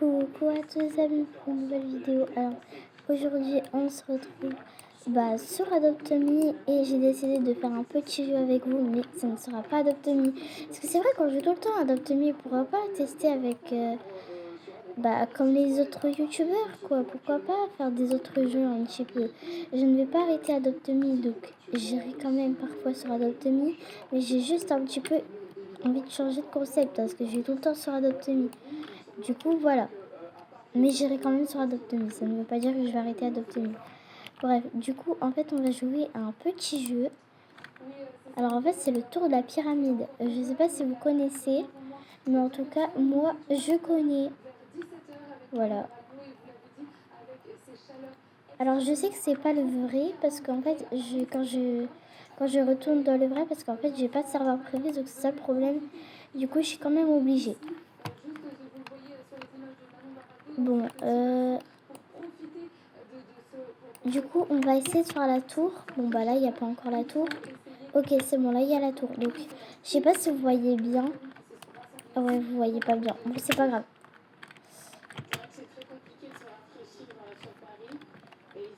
Coucou à tous les amis pour une nouvelle vidéo. Alors aujourd'hui on se retrouve sur Adopt.me et j'ai décidé de faire un petit jeu avec vous, mais ça ne sera pas Adopt.me. Parce que c'est vrai qu'on joue tout le temps à Adopt.me, pourquoi pas tester avec comme les autres youtubeurs quoi, pourquoi pas faire des autres jeux un petit peu. Je ne vais pas arrêter Adopt.me, donc j'irai quand même parfois sur Adopt.me, mais j'ai juste un petit peu envie de changer de concept parce que je vais tout le temps sur Adopt.me. Du coup, voilà. Mais j'irai quand même sur Adopt.me. Ça ne veut pas dire que je vais arrêter Adopt.me. Bref, du coup, en fait, on va jouer à un petit jeu. Alors, en fait, c'est le tour de la pyramide. Je ne sais pas si vous connaissez, mais en tout cas, moi, je connais. Voilà. Alors, je sais que c'est pas le vrai parce qu'en fait, quand je retourne dans le vrai, parce qu'en fait, j'ai pas de serveur privé, donc c'est ça le problème. Du coup, je suis quand même obligée. Bon, du coup, on va essayer de faire la tour. Bon, là, il n'y a pas encore la tour. Ok, c'est bon, là, il y a la tour. Donc, je sais pas si vous voyez bien. Ah ouais, vous voyez pas bien. Bon, c'est pas grave.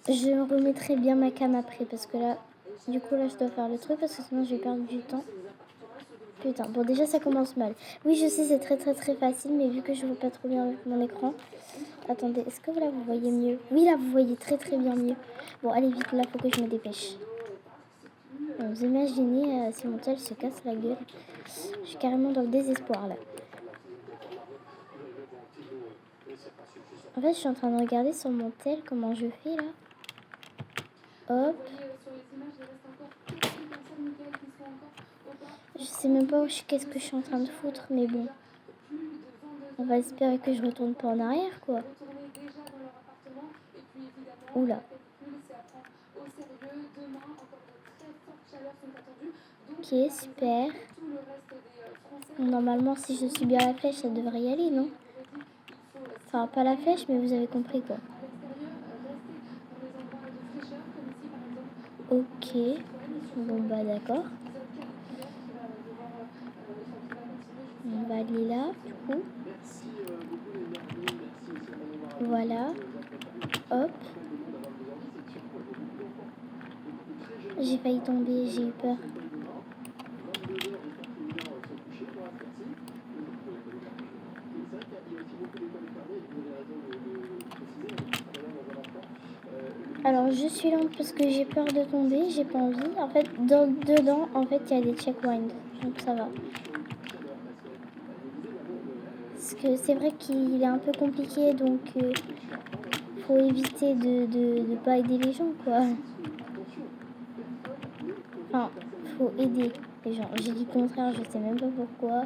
Je remettrai bien ma cam après parce que là, du coup, là, je dois faire le truc parce que sinon, je vais perdre du temps. Putain, bon, déjà, ça commence mal. Oui, je sais, c'est très, très, très facile, mais vu que je vois pas trop bien avec mon écran. Attendez, est-ce que là, vous voyez mieux? Oui, là, vous voyez très, très bien mieux. Bon, allez, vite, là, faut que je me dépêche. Vous imaginez si mon tel se casse la gueule. Je suis carrément dans le désespoir là. En fait, je suis en train de regarder sur mon tel comment je fais là. Hop. Je sais même pas qu'est-ce que je suis en train de foutre, mais bon. On va espérer que je retourne pas en arrière quoi. Oula. Ok, super. Normalement, si je suis bien la flèche, ça devrait y aller, non? Enfin, pas la flèche, mais vous avez compris quoi. Ok. Bon, d'accord. On va aller là, du coup. Voilà. Hop. J'ai failli tomber, j'ai eu peur. Alors je suis lente parce que j'ai peur de tomber, j'ai pas envie. En fait, dedans, en fait, il y a des checkpoints, donc ça va. Parce que c'est vrai qu'il est un peu compliqué, donc faut éviter de pas aider les gens, quoi. Enfin, faut aider les gens. J'ai dit le contraire, je sais même pas pourquoi.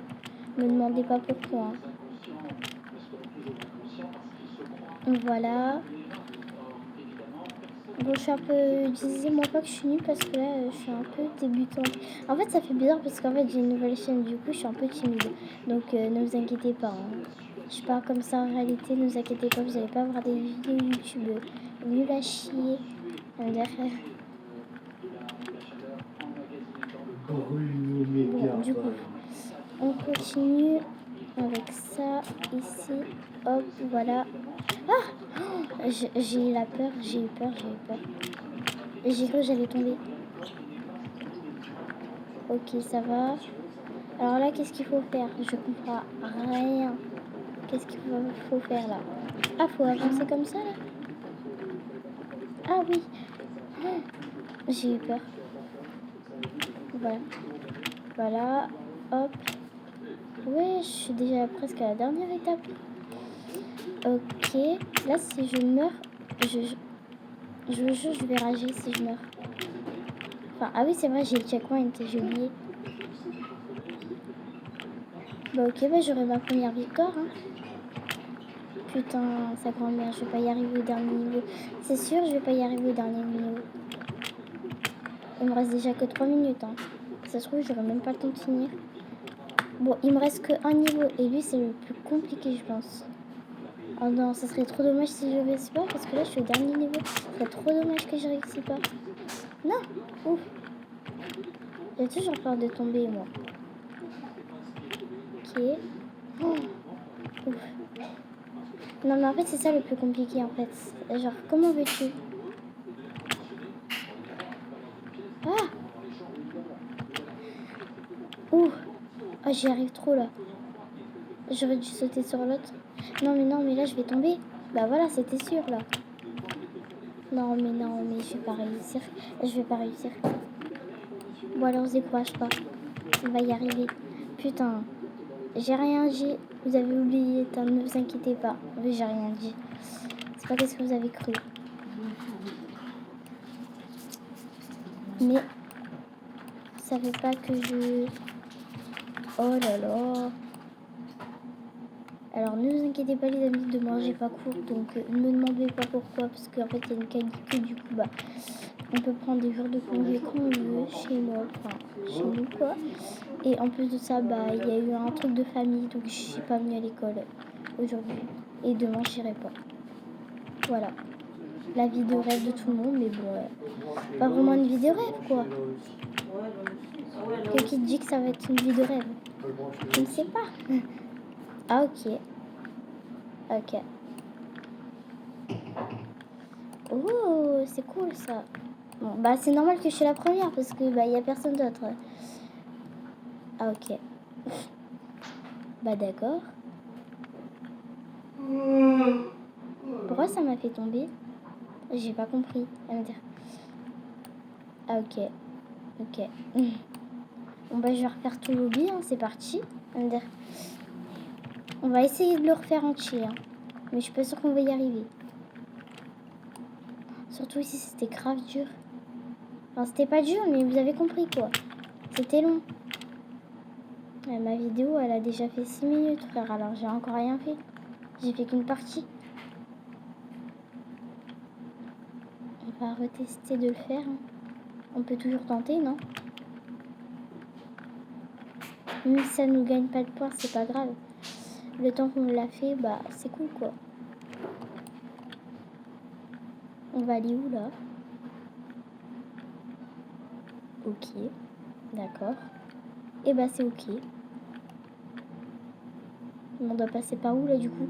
Me demandez pas pourquoi. Voilà. Bon, je suis un peu... Disais-moi pas que je suis nulle parce que là, je suis un peu débutante. En fait, ça fait bizarre parce qu'en fait, j'ai une nouvelle chaîne. Du coup, je suis un peu timide. Donc, ne vous inquiétez pas. Je parle comme ça en réalité. Ne vous inquiétez pas, vous n'allez pas avoir des vidéos YouTube nul à chier. Derrière. Bon, du coup, on continue avec ça ici. Hop, voilà. Ah, j'ai eu la peur, j'ai eu peur. J'ai cru que j'allais tomber. Ok, ça va. Alors là, qu'est-ce qu'il faut faire? Je comprends rien. Qu'est-ce qu'il faut faire là? Ah, faut avancer comme ça là? Ah oui. J'ai eu peur. Voilà. Voilà. Hop. Ouais, je suis déjà presque à la dernière étape. Ok. Là, si je meurs, je vais rager si je meurs. Enfin, ah oui, c'est vrai, j'ai le checkpoint, j'ai oublié. Ok, j'aurai ma première victoire. Hein. Putain, sa grand-mère, je vais pas y arriver au dernier niveau. C'est sûr, je vais pas y arriver au dernier niveau. Il me reste déjà que 3 minutes. Hein. Ça se trouve, j'aurai même pas le temps de finir. Bon, il me reste que un niveau. Et lui, c'est le plus compliqué, je pense. Oh non, ça serait trop dommage si je réussis pas. Parce que là, je suis au dernier niveau. Ça serait trop dommage que je réussis pas. Non, ouf. J'ai toujours peur de tomber, moi. Ok. Oh. Ouf. Non, mais en fait, c'est ça le plus compliqué, en fait. Genre, comment veux-tu? Ah! Ouh! Ah, j'y arrive trop, là. J'aurais dû sauter sur l'autre. Non, mais là, je vais tomber. Bah voilà, c'était sûr, là. Non, mais je vais pas réussir. Je vais pas réussir. Bon, alors, on se décourage pas. On va y arriver. Putain. J'ai rien dit. Vous avez oublié. Ne vous inquiétez pas. Oui, j'ai rien dit. C'est pas qu'est-ce que vous avez cru. Mais ça fait pas que je... Oh là là. Alors ne vous inquiétez pas les amis de manger pas court. Donc ne me demandez pas pourquoi. Parce qu'en fait il y a une canicule. Du coup bah on peut prendre des jours de congé quand on veut. Chez moi. Enfin chez nous quoi. Et en plus de ça bah il y a eu un truc de famille. Donc je suis pas venue à l'école aujourd'hui. Et demain j'irai pas. Voilà. La vie de rêve de tout le monde. Mais bon pas vraiment une vie de rêve quoi. Qui dit que ça va être une vie de rêve? Je ne sais pas. Ah ok. Ok. Oh, c'est cool ça. Bon, bah c'est normal que je suis la première parce que bah y a personne d'autre. Ah ok. Bah d'accord. Pourquoi ça m'a fait tomber? J'ai pas compris. Elle me dire. Ah ok. Ok. Bon bah je vais refaire tout l'oubli, hein. C'est parti. Elle me dire. On va essayer de le refaire entier. Hein. Mais je suis pas sûre qu'on va y arriver. Surtout ici c'était grave dur. Enfin c'était pas dur mais vous avez compris quoi. C'était long. Ma vidéo, elle a déjà fait 6 minutes, frère. Alors, j'ai encore rien fait. J'ai fait qu'une partie. On va retester de le faire. Hein. On peut toujours tenter, non? Même si ça ne nous gagne pas de points, c'est pas grave. Le temps qu'on l'a fait, bah, c'est cool, quoi. On va aller où, là? Ok. D'accord. Et bah, c'est ok. On doit passer par où, là, du coup?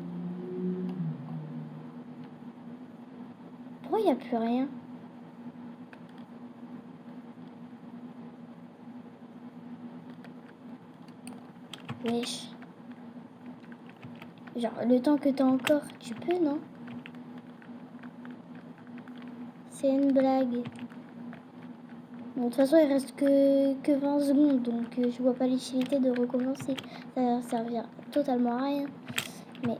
Pourquoi il n'y a plus rien? Wesh. Genre, le temps que t'as encore, tu peux, non? C'est une blague. Bon, de toute façon, il reste que 20 secondes, donc je vois pas l'utilité de recommencer. Ça va servir totalement à rien. Mais...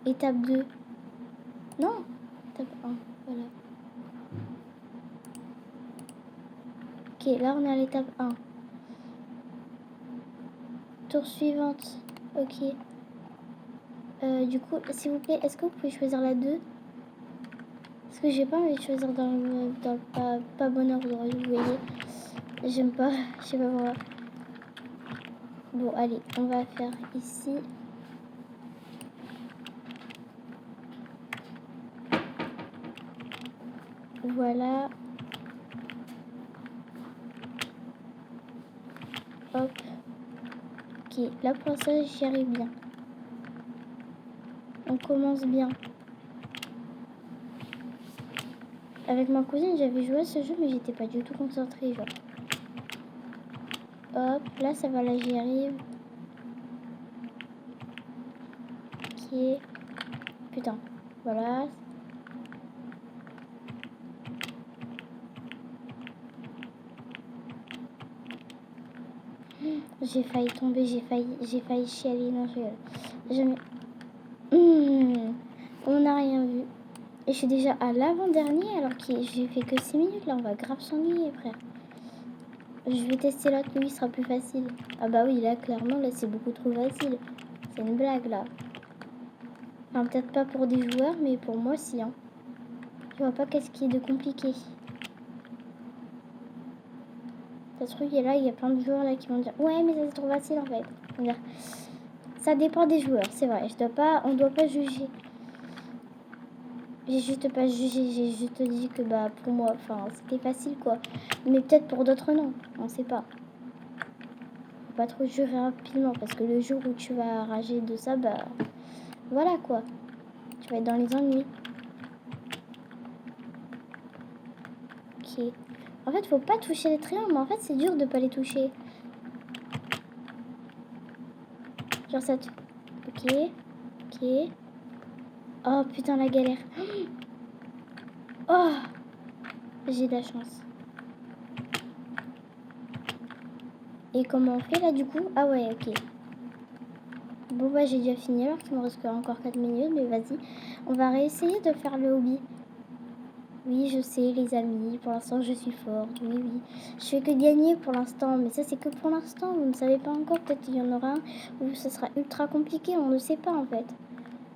Étape 2. Non, étape 1. Voilà. Ok, là, on est à l'étape 1. Tour suivante. Ok. Du coup, s'il vous plaît, est-ce que vous pouvez choisir la 2? Parce que j'ai pas envie de choisir dans le pas bon ordre, vous voyez. J'aime pas, je sais pas pourquoi. Bon, allez, on va faire ici. Voilà. Hop. Ok, là pour l'instant, j'y arrive bien. On commence bien. Avec ma cousine, j'avais joué à ce jeu, mais j'étais pas du tout concentrée, genre. Hop, là ça va, là j'y arrive. Ok. Putain, voilà. J'ai failli tomber, j'ai failli chialer. Non, je rigole. On n'a rien vu. Et je suis déjà à l'avant-dernier alors que j'ai fait que 6 minutes. Là, on va grave s'ennuyer, frère. Je vais tester l'autre, lui, il sera plus facile. Ah bah oui, là, clairement, là, c'est beaucoup trop facile. C'est une blague, là. Enfin, peut-être pas pour des joueurs, mais pour moi, si, hein. Je vois pas qu'est-ce qui est de compliqué. Ça se trouve, là, il y a plein de joueurs là qui vont dire ouais, mais ça c'est trop facile en fait. Ça dépend des joueurs, c'est vrai. On doit pas juger. J'ai juste pas jugé, j'ai juste dit que bah pour moi, enfin c'était facile quoi. Mais peut-être pour d'autres non, on sait pas. pas trop jurer rapidement parce que le jour où tu vas rager de ça, bah voilà quoi. Tu vas être dans les ennuis. Ok. En fait, faut pas toucher les triangles, mais en fait, c'est dur de pas les toucher. Genre ça. Ok. Ok. Oh putain, la galère. Oh, j'ai de la chance. Et comment on fait là du coup? Ah ouais, ok. Bon bah j'ai déjà fini alors qu'il me reste encore 4 minutes, mais vas-y. On va réessayer de faire le hobby. Oui, je sais les amis, pour l'instant je suis forte, oui, oui. Je fais que gagner pour l'instant, mais ça c'est que pour l'instant, vous ne savez pas encore, peut-être qu'il y en aura un où ça sera ultra compliqué, on ne sait pas en fait.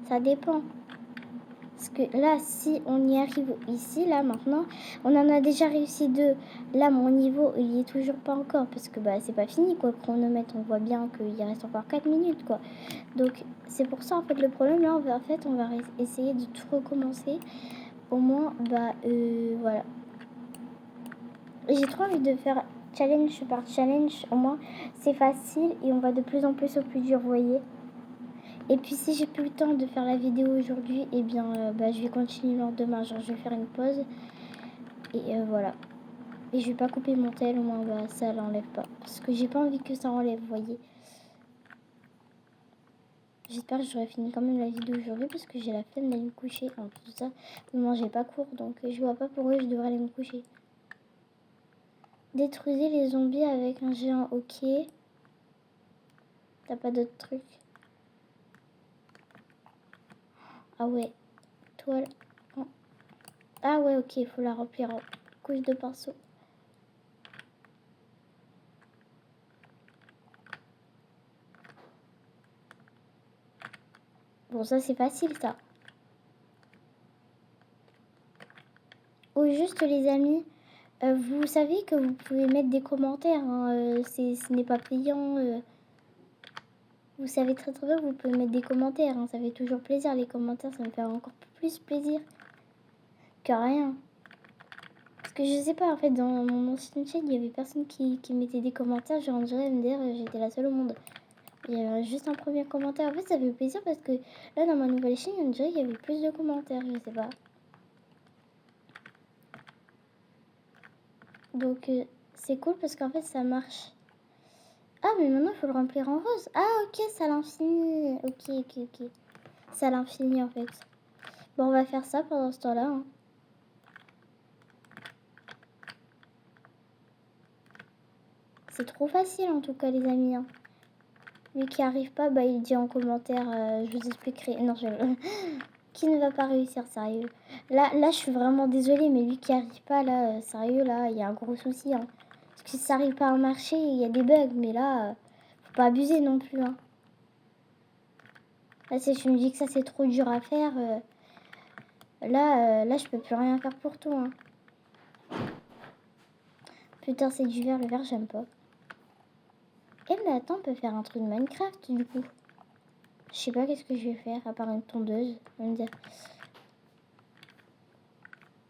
Ça dépend. Parce que là, si on y arrive ici, là, maintenant, on en a déjà réussi 2. Là, mon niveau, il y est toujours pas encore. Parce que bah, c'est pas fini, quoi. Le chronomètre, on voit bien qu'il reste encore 4 minutes, quoi. Donc, c'est pour ça, en fait, le problème, là, on va essayer de tout recommencer. Au moins, bah, voilà. J'ai trop envie de faire challenge par challenge. Au moins, c'est facile et on va de plus en plus au plus dur, vous voyez. Et puis si j'ai plus le temps de faire la vidéo aujourd'hui, eh bien bah, je vais continuer le lendemain. Genre je vais faire une pause. Et voilà. Et je vais pas couper mon tel, au moins bah, ça l'enlève pas. Parce que j'ai pas envie que ça enlève, vous voyez. J'espère que j'aurai fini quand même la vidéo aujourd'hui parce que j'ai la flemme d'aller me coucher. En plus de ça, demain j'ai pas cours donc je vois pas pourquoi je devrais aller me coucher. Détruisez les zombies avec un géant, ok. T'as pas d'autres trucs? Ah ouais, toile. Oh. Ah ouais, ok, il faut la remplir en couche de pinceau. Bon, ça c'est facile ça. Au juste les amis, vous savez que vous pouvez mettre des commentaires, hein, ce n'est pas payant. Vous savez très très bien que vous pouvez mettre des commentaires, hein, ça fait toujours plaisir les commentaires, ça me fait encore plus plaisir que rien. Parce que je sais pas, en fait dans mon ancienne chaîne, il y avait personne qui mettait des commentaires, genre on dirait MDR, j'étais la seule au monde. Il y avait juste un premier commentaire, en fait ça fait plaisir parce que là dans ma nouvelle chaîne, on dirait qu'il y avait plus de commentaires, je sais pas. Donc c'est cool parce qu'en fait ça marche. Ah mais maintenant il faut le remplir en rose. Ah ok, c'est à l'infini. Ok. C'est à l'infini en fait. Bon on va faire ça pendant ce temps-là. Hein. C'est trop facile en tout cas les amis. Hein. Lui qui arrive pas, bah il dit en commentaire, je vous expliquerai. Non je... Qui ne va pas réussir, sérieux. Là je suis vraiment désolée, mais lui qui arrive pas là, sérieux là, il y a un gros souci. Hein. Parce que si ça arrive pas à marcher, il y a des bugs, mais là, faut pas abuser non plus. Hein. Là si je me dis que ça c'est trop dur à faire, là je peux plus rien faire pour toi. Hein. Putain c'est du vert, le vert j'aime pas. Eh mais attends, on peut faire un truc de Minecraft du coup. Je sais pas qu'est-ce que je vais faire à part une tondeuse. On va me dire.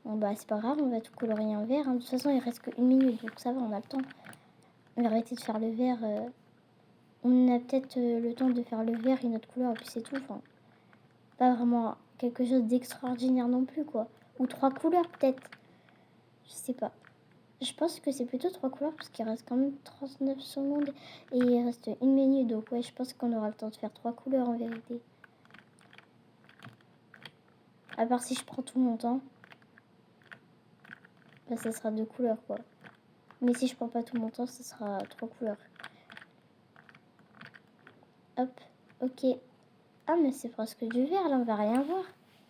Bon bah c'est pas grave, on va tout colorier en vert. Hein. De toute façon il reste qu'une minute donc ça va, on a le temps. On va arrêter de faire le vert. On a peut-être le temps de faire le vert une autre couleur et puis c'est tout. Enfin, pas vraiment quelque chose d'extraordinaire non plus quoi. Ou 3 couleurs peut-être. Je sais pas. Je pense que c'est plutôt 3 couleurs parce qu'il reste quand même 39 secondes et il reste une minute. Donc ouais, je pense qu'on aura le temps de faire 3 couleurs en vérité. À part si je prends tout mon temps. Bah ça sera 2 couleurs quoi. Mais si je prends pas tout mon temps, ça sera 3 couleurs. Hop, ok. Ah mais c'est presque du vert là, on va rien voir.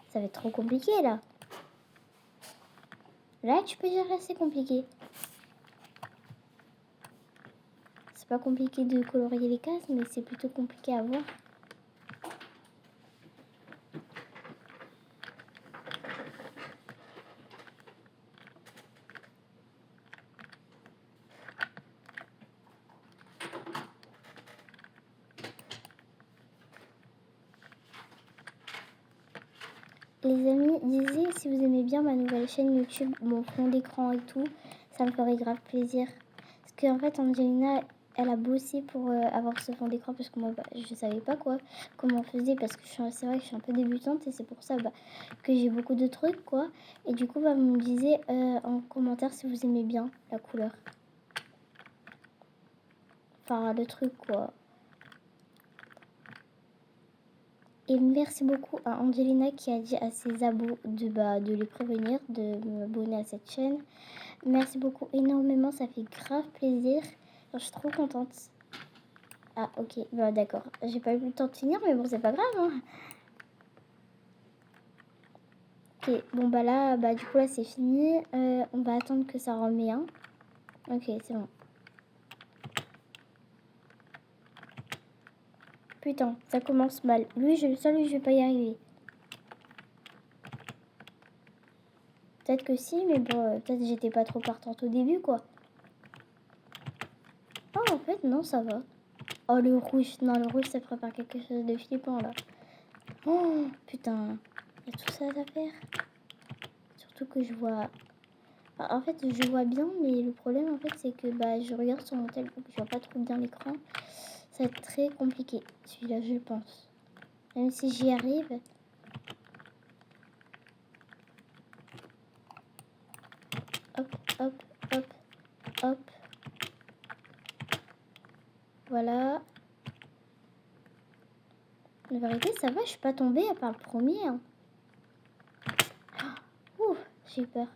Ça va être trop compliqué là. Là tu peux dire là c'est compliqué. C'est pas compliqué de colorier les cases, mais c'est plutôt compliqué à voir. Les amis, disez si vous aimez bien ma nouvelle chaîne YouTube, mon fond d'écran et tout, ça me ferait grave plaisir. Parce qu'en fait, Angelina, elle a bossé pour avoir ce fond d'écran parce que moi, bah, je savais pas quoi, comment on faisait parce que c'est vrai que je suis un peu débutante et c'est pour ça bah, que j'ai beaucoup de trucs, quoi. Et du coup, bah, vous me disiez en commentaire si vous aimez bien la couleur. Enfin, le truc, quoi. Et merci beaucoup à Angelina qui a dit à ses abos de les prévenir, de m'abonner à cette chaîne. Merci beaucoup énormément, ça fait grave plaisir. Alors, je suis trop contente. Ah ok, bah d'accord. J'ai pas eu le temps de finir, mais bon, c'est pas grave. Hein. Ok, bon bah là, bah du coup là c'est fini. On va attendre que ça remet un. Ok, c'est bon. Putain, ça commence mal. Lui, je vais pas y arriver. Peut-être que si, mais bon, peut-être j'étais pas trop partante au début, quoi. Oh, en fait, non, ça va. Oh, le rouge. Non, le rouge, ça prépare quelque chose de flippant, là. Oh, putain. Il y a tout ça à faire. Surtout que je vois... Enfin, en fait, je vois bien, mais le problème, en fait, c'est que bah, je regarde sur mon téléphone, je vois pas trop bien l'écran. Ça va être très compliqué, celui-là, je pense. Même si j'y arrive... Hop, hop, hop, hop. Voilà. La vérité, ça va, je suis pas tombée à part le premier. Hein. Ouh, j'ai peur.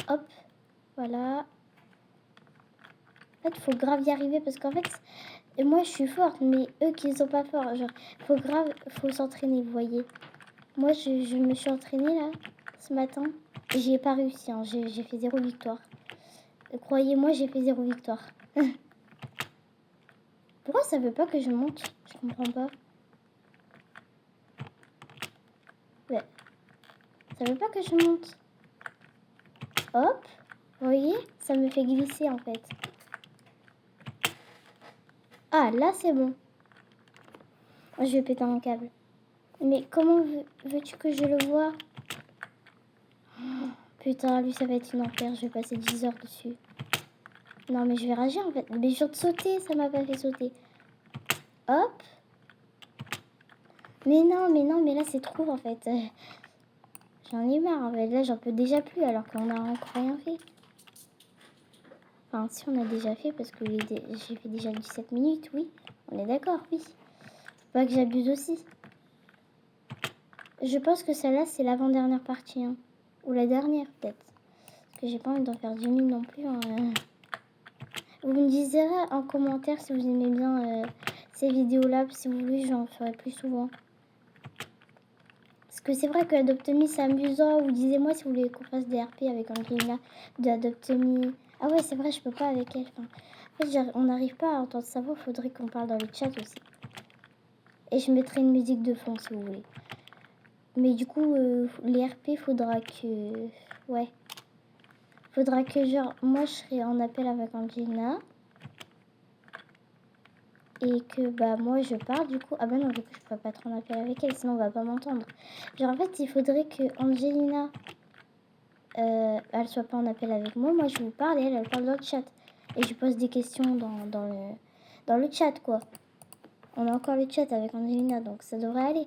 Hop, voilà. En fait, faut grave y arriver parce qu'en fait, moi je suis forte, mais eux qui sont pas forts, genre, faut s'entraîner, vous voyez. Moi, je me suis entraînée là, ce matin. J'y ai pas réussi, hein. J'ai fait 0 victoire. Croyez-moi, j'ai fait 0 victoire. Pourquoi ça veut pas que je monte? Je comprends pas. Ouais. Ça veut pas que je monte. Hop. Vous voyez? Ça me fait glisser en fait. Ah, là c'est bon. Je vais péter un câble. Mais comment veux-tu que je le vois? Oh, putain, lui ça va être une enfer. Je vais passer 10 heures dessus. Non mais je vais rager en fait. Mais je viens de sauter, ça m'a pas fait sauter. Hop. Mais non, mais là c'est trop en fait. J'en ai marre en fait. Là j'en peux déjà plus alors qu'on a encore rien fait. Enfin si on a déjà fait parce que j'ai fait déjà 17 minutes, oui. On est d'accord, oui. Faut pas que j'abuse aussi. Je pense que celle-là c'est l'avant-dernière partie. Hein. Ou la dernière peut-être. Parce que j'ai pas envie d'en faire 10 000 non plus. Hein. Vous me direz en commentaire si vous aimez bien ces vidéos-là. Si vous voulez, j'en ferai plus souvent. Parce que c'est vrai que Adopt Me c'est amusant. Vous disiez-moi si vous voulez qu'on fasse des RP avec Angelina de Adopt Me. Ah ouais, c'est vrai, je peux pas avec elle. Enfin, en fait, on n'arrive pas à entendre sa voix. Faudrait qu'on parle dans le chat aussi. Et je mettrai une musique de fond si vous voulez. Mais du coup, les RP, faudra que... Ouais. Faudra que genre, moi je serai en appel avec Angelina. Et que bah moi je pars du coup. Ah bah non, du coup je pourrais pas être en appel avec elle, sinon on va pas m'entendre. Genre en fait il faudrait que Angelina elle soit pas en appel avec moi. Moi je vous parle et elle parle dans le chat. Et je pose des questions dans le chat quoi. On a encore le chat avec Angelina donc ça devrait aller.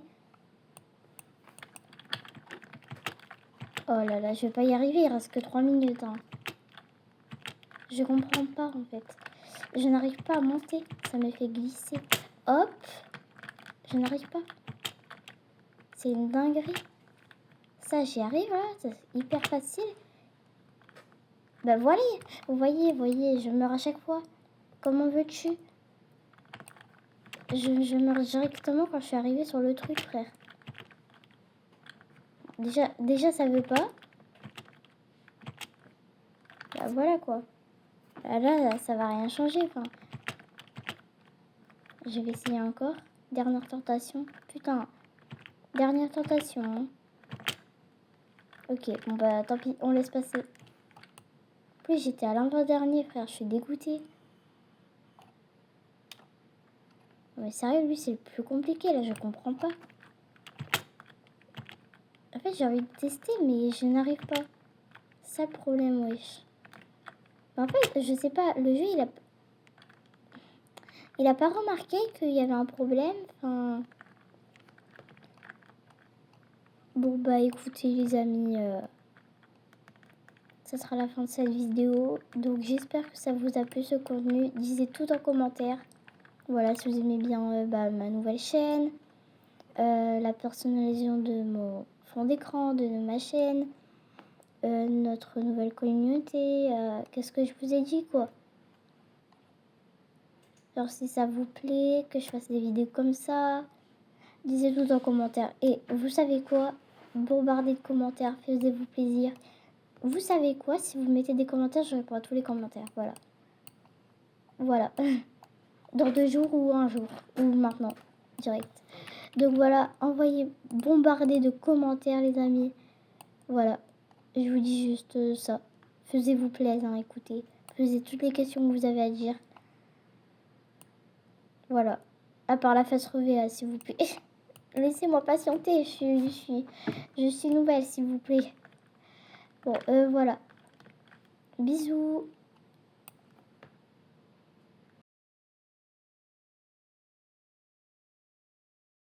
Oh là là, je vais pas y arriver, il reste que 3 minutes. Hein. Je comprends pas en fait. Je n'arrive pas à monter, ça me fait glisser. Hop, je n'arrive pas. C'est une dinguerie. Ça, j'y arrive là, c'est hyper facile. Bah voilà, vous voyez, je meurs à chaque fois. Comment veux-tu? Je meurs directement quand je suis arrivée sur le truc, frère. Déjà ça veut pas. Bah voilà quoi. Là, ça va rien changer, enfin. Je vais essayer encore. Dernière tentation. Putain. Dernière tentation. Hein. Ok, bon bah tant pis, on laisse passer. En plus, j'étais à l'avant-dernier, frère. Je suis dégoûtée. Mais sérieux, lui, c'est le plus compliqué, là. Je comprends pas. En fait, j'ai envie de tester, mais je n'arrive pas. C'est ça le problème, wesh. En fait, je sais pas, le jeu, il a pas remarqué qu'il y avait un problème. Enfin... Bon, bah écoutez les amis, ça sera la fin de cette vidéo. Donc j'espère que ça vous a plu ce contenu. Dites tout en commentaire. Voilà, si vous aimez bien ma nouvelle chaîne, la personnalisation de mon fond d'écran, de ma chaîne, notre nouvelle communauté. Qu'est-ce que je vous ai dit quoi? Genre si ça vous plaît, que je fasse des vidéos comme ça, dites tout en commentaire. Et vous savez quoi? Bombardez de commentaires, faites-vous plaisir. Vous savez quoi? Si vous mettez des commentaires, je réponds à tous les commentaires. Voilà. Voilà. Dans 2 jours ou un jour. Ou maintenant. Direct. Donc voilà. Envoyez, bombardez de commentaires, les amis. Voilà. Je vous dis juste ça. Faisez-vous plaisir, hein, écoutez. Posez toutes les questions que vous avez à dire. Voilà. À part la face revée, là, s'il vous plaît. Laissez-moi patienter. Je suis nouvelle, s'il vous plaît. Bon, voilà. Bisous.